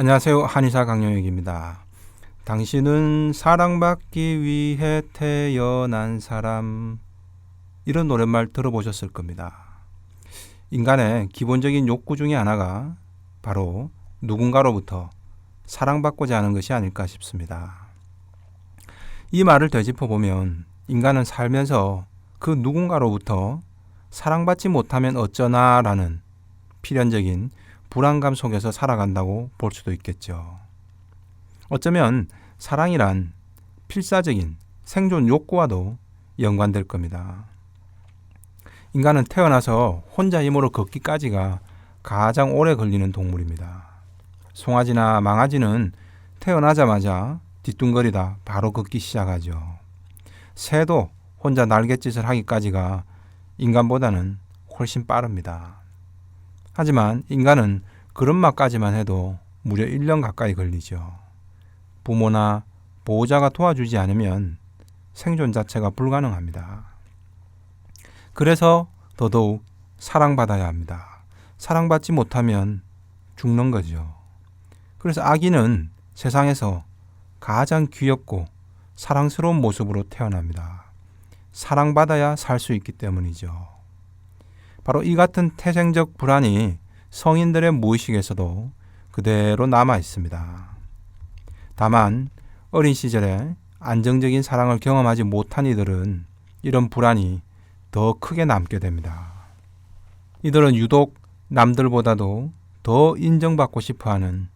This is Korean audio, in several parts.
안녕하세요. 한의사 강영혁입니다. 당신은 사랑받기 위해 태어난 사람, 이런 노랫말 들어보셨을 겁니다. 인간의 기본적인 욕구 중에 하나가 바로 누군가로부터 사랑받고자 하는 것이 아닐까 싶습니다. 이 말을 되짚어보면 인간은 살면서 그 누군가로부터 사랑받지 못하면 어쩌나라는 필연적인 불안감 속에서 살아간다고 볼 수도 있겠죠. 어쩌면 사랑이란 필사적인 생존 욕구와도 연관될 겁니다. 인간은 태어나서 혼자 힘으로 걷기까지가 가장 오래 걸리는 동물입니다. 송아지나 망아지는 태어나자마자 뒤뚱거리다 바로 걷기 시작하죠. 새도 혼자 날갯짓을 하기까지가 인간보다는 훨씬 빠릅니다. 하지만 인간은 그런 맛까지만 해도 무려 1년 가까이 걸리죠. 부모나 보호자가 도와주지 않으면 생존 자체가 불가능합니다. 그래서 더더욱 사랑받아야 합니다. 사랑받지 못하면 죽는 거죠. 그래서 아기는 세상에서 가장 귀엽고 사랑스러운 모습으로 태어납니다. 사랑받아야 살 수 있기 때문이죠. 바로 이 같은 태생적 불안이 성인들의 무의식에서도 그대로 남아 있습니다. 다만 어린 시절에 안정적인 사랑을 경험하지 못한 이들은 이런 불안이 더 크게 남게 됩니다. 이들은 유독 남들보다도 더 인정받고 싶어하는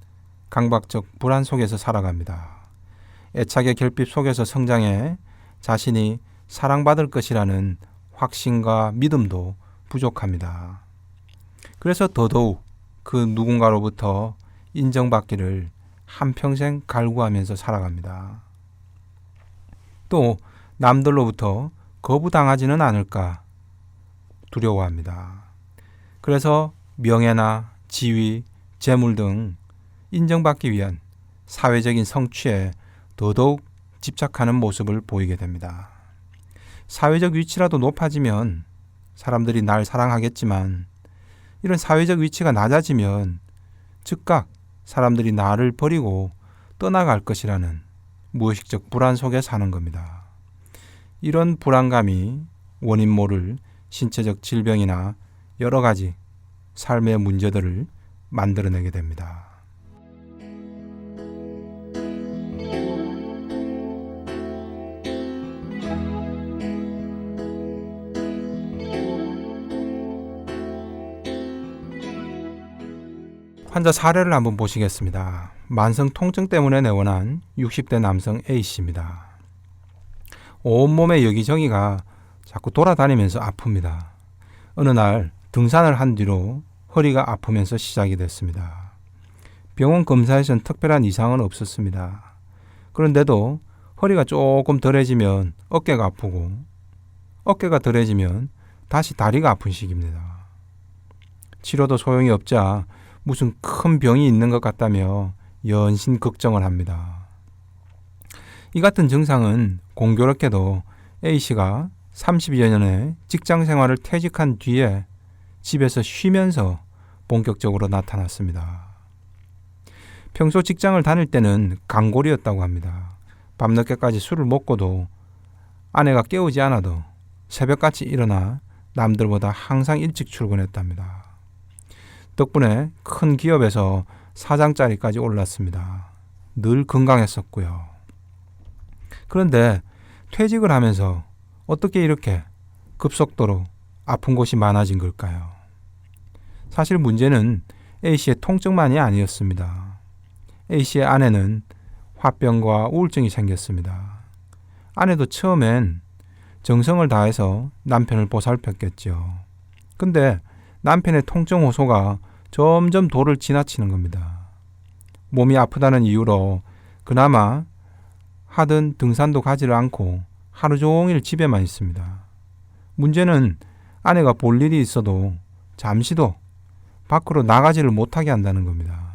강박적 불안 속에서 살아갑니다. 애착의 결핍 속에서 성장해 자신이 사랑받을 것이라는 확신과 믿음도 부족합니다. 그래서 더더욱 그 누군가로부터 인정받기를 한평생 갈구하면서 살아갑니다. 또 남들로부터 거부당하지는 않을까 두려워합니다. 그래서 명예나 지위, 재물 등 인정받기 위한 사회적인 성취에 더더욱 집착하는 모습을 보이게 됩니다. 사회적 위치라도 높아지면 사람들이 날 사랑하겠지만 이런 사회적 위치가 낮아지면 즉각 사람들이 나를 버리고 떠나갈 것이라는 무의식적 불안 속에 사는 겁니다. 이런 불안감이 원인 모를 신체적 질병이나 여러 가지 삶의 문제들을 만들어내게 됩니다. 환자 사례를 한번 보시겠습니다. 만성 통증 때문에 내원한 60대 남성 A씨입니다. 온몸의 여기저기가 자꾸 돌아다니면서 아픕니다. 어느 날 등산을 한 뒤로 허리가 아프면서 시작이 됐습니다. 병원 검사에선 특별한 이상은 없었습니다. 그런데도 허리가 조금 덜해지면 어깨가 아프고 어깨가 덜해지면 다시 다리가 아픈 시기입니다. 치료도 소용이 없자 무슨 큰 병이 있는 것 같다며 연신 걱정을 합니다. 이 같은 증상은 공교롭게도 A씨가 30여 년의 직장 생활을 퇴직한 뒤에 집에서 쉬면서 본격적으로 나타났습니다. 평소 직장을 다닐 때는 강골이었다고 합니다. 밤늦게까지 술을 먹고도 아내가 깨우지 않아도 새벽같이 일어나 남들보다 항상 일찍 출근했답니다. 덕분에 큰 기업에서 사장 자리까지 올랐습니다. 늘 건강했었고요. 그런데 퇴직을 하면서 어떻게 이렇게 급속도로 아픈 곳이 많아진 걸까요? 사실 문제는 A씨의 통증만이 아니었습니다. A씨의 아내는 화병과 우울증이 생겼습니다. 아내도 처음엔 정성을 다해서 남편을 보살폈겠죠. 근데 남편의 통증 호소가 점점 도를 지나치는 겁니다. 몸이 아프다는 이유로 그나마 하던 등산도 가지를 않고 하루 종일 집에만 있습니다. 문제는 아내가 볼 일이 있어도 잠시도 밖으로 나가지를 못하게 한다는 겁니다.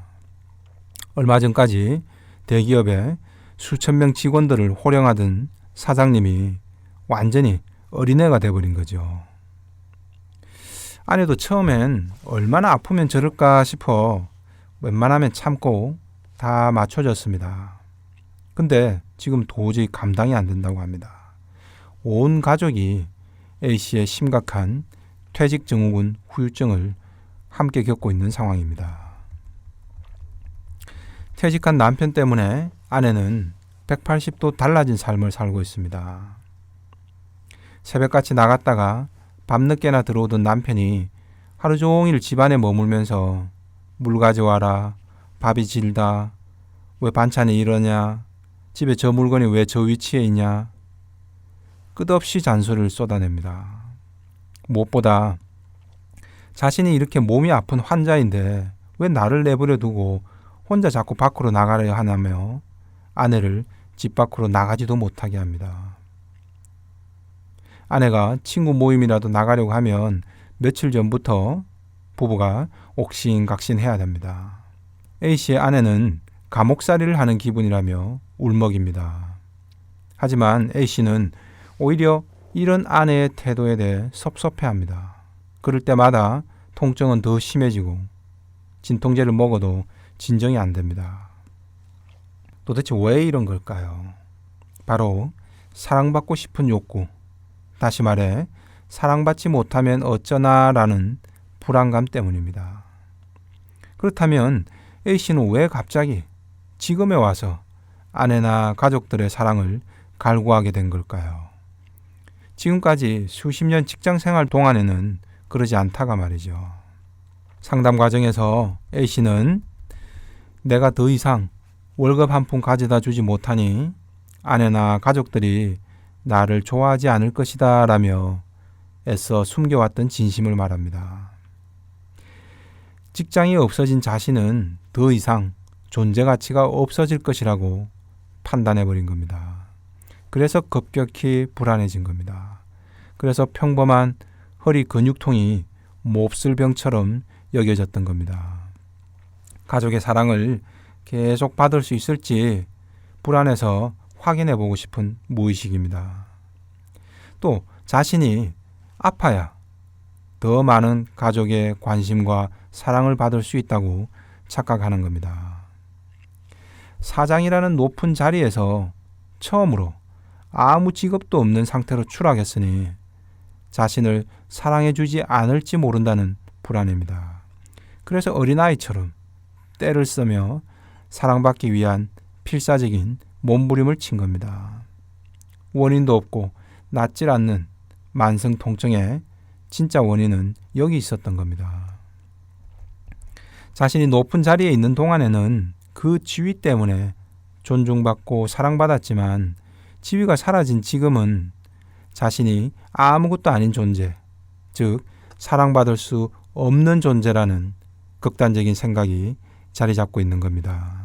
얼마 전까지 대기업의 수천 명 직원들을 호령하던 사장님이 완전히 어린애가 돼버린 거죠. 아내도 처음엔 얼마나 아프면 저럴까 싶어 웬만하면 참고 다 맞춰졌습니다. 근데 지금 도저히 감당이 안 된다고 합니다. 온 가족이 A씨의 심각한 퇴직증후군 후유증을 함께 겪고 있는 상황입니다. 퇴직한 남편 때문에 아내는 180도 달라진 삶을 살고 있습니다. 새벽같이 나갔다가 밤늦게나 들어오던 남편이 하루 종일 집안에 머물면서 물 가져와라, 밥이 질다, 왜 반찬이 이러냐, 집에 저 물건이 왜 저 위치에 있냐, 끝없이 잔소리를 쏟아냅니다. 무엇보다 자신이 이렇게 몸이 아픈 환자인데 왜 나를 내버려 두고 혼자 자꾸 밖으로 나가려 하냐며 아내를 집 밖으로 나가지도 못하게 합니다. 아내가 친구 모임이라도 나가려고 하면 며칠 전부터 부부가 옥신각신해야 됩니다. A씨의 아내는 감옥살이를 하는 기분이라며 울먹입니다. 하지만 A씨는 오히려 이런 아내의 태도에 대해 섭섭해합니다. 그럴 때마다 통증은 더 심해지고 진통제를 먹어도 진정이 안 됩니다. 도대체 왜 이런 걸까요? 바로 사랑받고 싶은 욕구, 다시 말해 사랑받지 못하면 어쩌나라는 불안감 때문입니다. 그렇다면 A씨는 왜 갑자기 지금에 와서 아내나 가족들의 사랑을 갈구하게 된 걸까요? 지금까지 수십 년 직장 생활 동안에는 그러지 않다가 말이죠. 상담 과정에서 A씨는 내가 더 이상 월급 한 푼 가져다 주지 못하니 아내나 가족들이 나를 좋아하지 않을 것이다 라며 애써 숨겨왔던 진심을 말합니다. 직장이 없어진 자신은 더 이상 존재 가치가 없어질 것이라고 판단해버린 겁니다. 그래서 급격히 불안해진 겁니다. 그래서 평범한 허리 근육통이 몹쓸 병처럼 여겨졌던 겁니다. 가족의 사랑을 계속 받을 수 있을지 불안해서 확인해보고 싶은 무의식입니다. 또 자신이 아파야 더 많은 가족의 관심과 사랑을 받을 수 있다고 착각하는 겁니다. 사장이라는 높은 자리에서 처음으로 아무 직업도 없는 상태로 추락했으니 자신을 사랑해주지 않을지 모른다는 불안입니다. 그래서 어린아이처럼 떼를 쓰며 사랑받기 위한 필사적인 몸부림을 친 겁니다. 원인도 없고 낫질 않는 만성 통증의 진짜 원인은 여기 있었던 겁니다. 자신이 높은 자리에 있는 동안에는 그 지위 때문에 존중받고 사랑받았지만 지위가 사라진 지금은 자신이 아무것도 아닌 존재, 즉 사랑받을 수 없는 존재라는 극단적인 생각이 자리 잡고 있는 겁니다.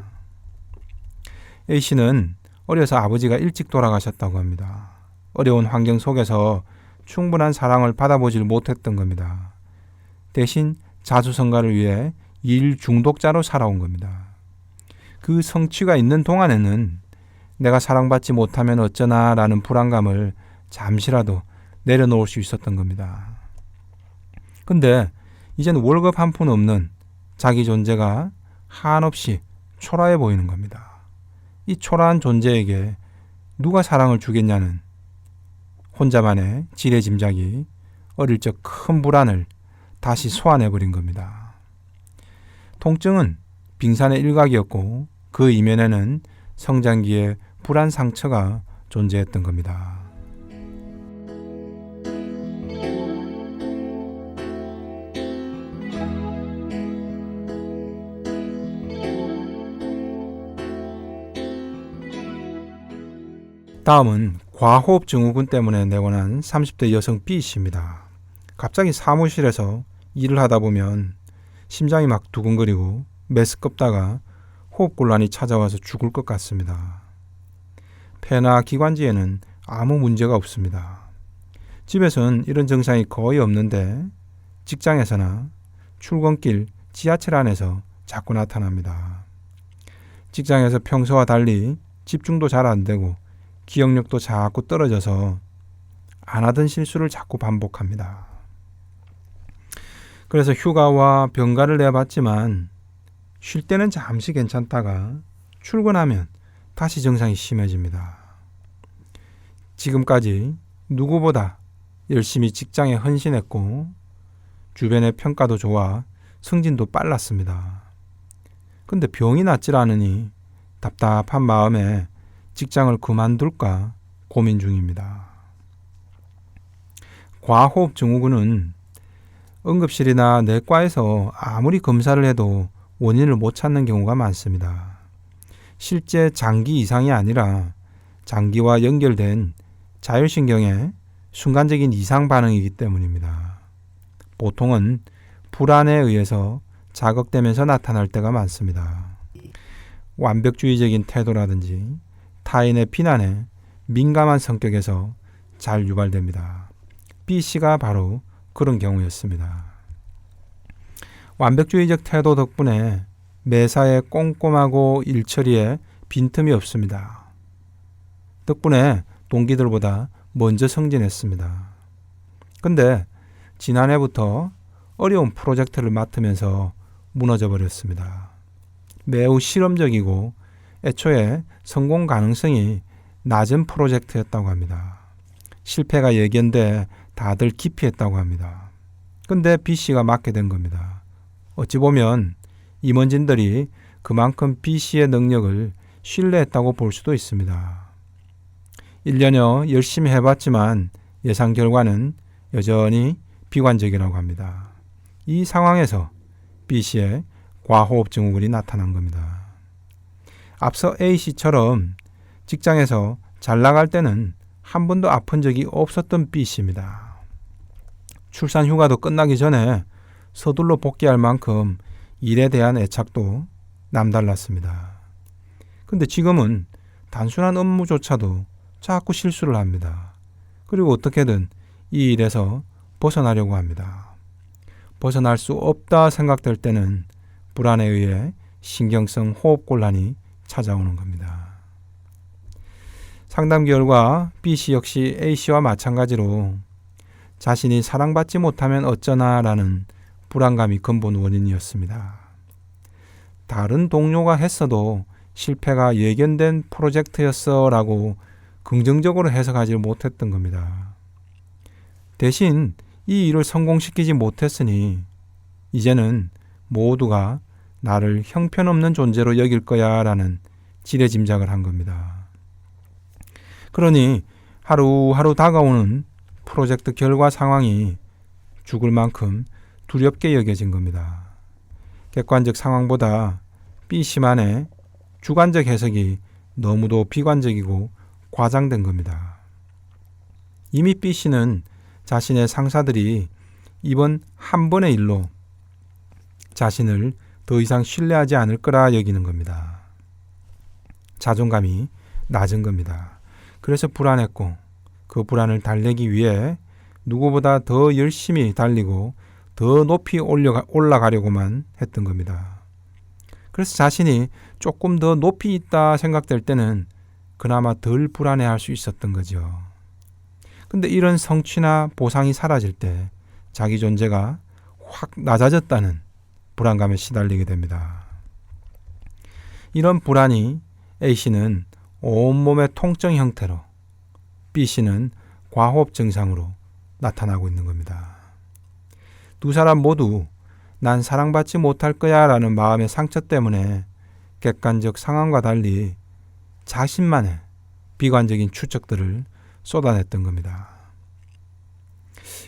A씨는 어려서 아버지가 일찍 돌아가셨다고 합니다. 어려운 환경 속에서 충분한 사랑을 받아보질 못했던 겁니다. 대신 자수성가를 위해 일 중독자로 살아온 겁니다. 그 성취가 있는 동안에는 내가 사랑받지 못하면 어쩌나 라는 불안감을 잠시라도 내려놓을 수 있었던 겁니다. 근데 이제는 월급 한 푼 없는 자기 존재가 한없이 초라해 보이는 겁니다. 이 초라한 존재에게 누가 사랑을 주겠냐는 혼자만의 지레짐작이 어릴 적 큰 불안을 다시 소환해버린 겁니다. 통증은 빙산의 일각이었고 그 이면에는 성장기의 불안 상처가 존재했던 겁니다. 다음은 과호흡 증후군 때문에 내원한 30대 여성 B씨입니다. 갑자기 사무실에서 일을 하다 보면 심장이 막 두근거리고 메스껍다가 호흡곤란이 찾아와서 죽을 것 같습니다. 폐나 기관지에는 아무 문제가 없습니다. 집에서는 이런 증상이 거의 없는데 직장에서나 출근길 지하철 안에서 자꾸 나타납니다. 직장에서 평소와 달리 집중도 잘 안 되고 기억력도 자꾸 떨어져서 안 하던 실수를 자꾸 반복합니다. 그래서 휴가와 병가를 내봤지만 쉴 때는 잠시 괜찮다가 출근하면 다시 증상이 심해집니다. 지금까지 누구보다 열심히 직장에 헌신했고 주변의 평가도 좋아 승진도 빨랐습니다. 근데 병이 낫질 않으니 답답한 마음에 직장을 그만둘까 고민 중입니다. 과호흡 증후군은 응급실이나 내과에서 아무리 검사를 해도 원인을 못 찾는 경우가 많습니다. 실제 장기 이상이 아니라 장기와 연결된 자율신경의 순간적인 이상 반응이기 때문입니다. 보통은 불안에 의해서 자극되면서 나타날 때가 많습니다. 완벽주의적인 태도라든지 타인의 비난에 민감한 성격에서 잘 유발됩니다. B씨가 바로 그런 경우였습니다. 완벽주의적 태도 덕분에 매사에 꼼꼼하고 일처리에 빈틈이 없습니다. 덕분에 동기들보다 먼저 승진했습니다. 근데 지난해부터 어려운 프로젝트를 맡으면서 무너져 버렸습니다. 매우 실험적이고 애초에 성공 가능성이 낮은 프로젝트였다고 합니다. 실패가 예견돼 다들 기피했다고 합니다. 근데 B씨가 맡게 된 겁니다. 어찌 보면 임원진들이 그만큼 B씨의 능력을 신뢰했다고 볼 수도 있습니다. 1년여 열심히 해봤지만 예상 결과는 여전히 비관적이라고 합니다. 이 상황에서 B씨의 과호흡 증후군이 나타난 겁니다. 앞서 A씨처럼 직장에서 잘 나갈 때는 한 번도 아픈 적이 없었던 B씨입니다. 출산 휴가도 끝나기 전에 서둘러 복귀할 만큼 일에 대한 애착도 남달랐습니다. 근데 지금은 단순한 업무조차도 자꾸 실수를 합니다. 그리고 어떻게든 이 일에서 벗어나려고 합니다. 벗어날 수 없다 생각될 때는 불안에 의해 신경성 호흡곤란이 찾아오는 겁니다. 상담 결과 B씨 역시 A씨와 마찬가지로 자신이 사랑받지 못하면 어쩌나라는 불안감이 근본 원인이었습니다. 다른 동료가 했어도 실패가 예견된 프로젝트였어 라고 긍정적으로 해석하지 못했던 겁니다. 대신 이 일을 성공시키지 못했으니 이제는 모두가 나를 형편없는 존재로 여길 거야 라는 지레짐작을 한 겁니다. 그러니 하루하루 다가오는 프로젝트 결과 상황이 죽을 만큼 두렵게 여겨진 겁니다. 객관적 상황보다 B씨만의 주관적 해석이 너무도 비관적이고 과장된 겁니다. 이미 B씨는 자신의 상사들이 이번 한 번의 일로 자신을 더 이상 신뢰하지 않을 거라 여기는 겁니다. 자존감이 낮은 겁니다. 그래서 불안했고 그 불안을 달래기 위해 누구보다 더 열심히 달리고 더 높이 올라가려고만 했던 겁니다. 그래서 자신이 조금 더 높이 있다 생각될 때는 그나마 덜 불안해할 수 있었던 거죠. 근데 이런 성취나 보상이 사라질 때 자기 존재가 확 낮아졌다는 불안감에 시달리게 됩니다. 이런 불안이 A씨는 온몸의 통증 형태로, B씨는 과호흡 증상으로 나타나고 있는 겁니다. 두 사람 모두 난 사랑받지 못할 거야 라는 마음의 상처 때문에 객관적 상황과 달리 자신만의 비관적인 추측들을 쏟아냈던 겁니다.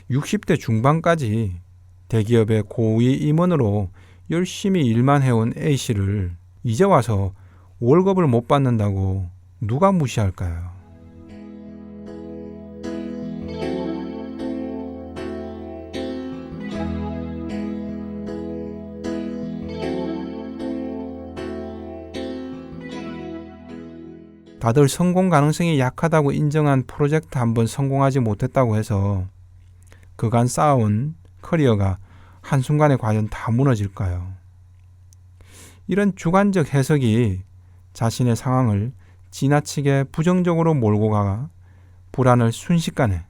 60대 중반까지 대기업의 고위 임원으로 열심히 일만 해온 A씨를 이제 와서 월급을 못 받는다고 누가 무시할까요? 다들 성공 가능성이 약하다고 인정한 프로젝트 한 번 성공하지 못했다고 해서 그간 쌓아온 커리어가 한순간에 과연 다 무너질까요? 이런 주관적 해석이 자신의 상황을 지나치게 부정적으로 몰고 가 불안을 순식간에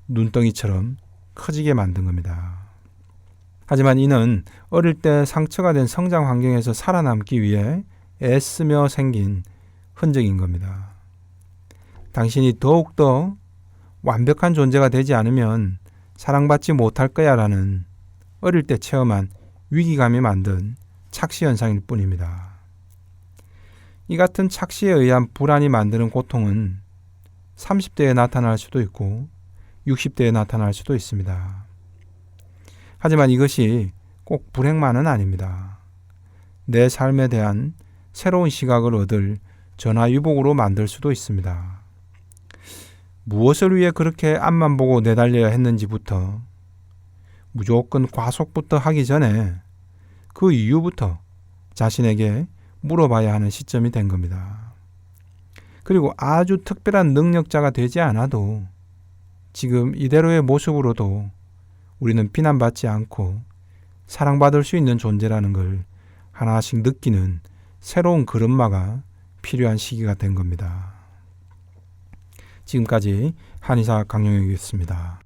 눈덩이처럼 커지게 만든 겁니다. 하지만 이는 어릴 때 상처가 된 성장 환경에서 살아남기 위해 애쓰며 생긴 흔적인 겁니다. 당신이 더욱더 완벽한 존재가 되지 않으면 사랑받지 못할 거야 라는 어릴 때 체험한 위기감이 만든 착시 현상일 뿐입니다. 이 같은 착시에 의한 불안이 만드는 고통은 30대에 나타날 수도 있고 60대에 나타날 수도 있습니다. 하지만 이것이 꼭 불행만은 아닙니다. 내 삶에 대한 새로운 시각을 얻을 전화위복으로 만들 수도 있습니다. 무엇을 위해 그렇게 앞만 보고 내달려야 했는지부터 무조건 과속부터 하기 전에 그 이유부터 자신에게 물어봐야 하는 시점이 된 겁니다. 그리고 아주 특별한 능력자가 되지 않아도 지금 이대로의 모습으로도 우리는 비난받지 않고 사랑받을 수 있는 존재라는 걸 하나씩 느끼는 새로운 걸음마가 필요한 시기가 된 겁니다. 지금까지 한의사 강영혁이었습니다.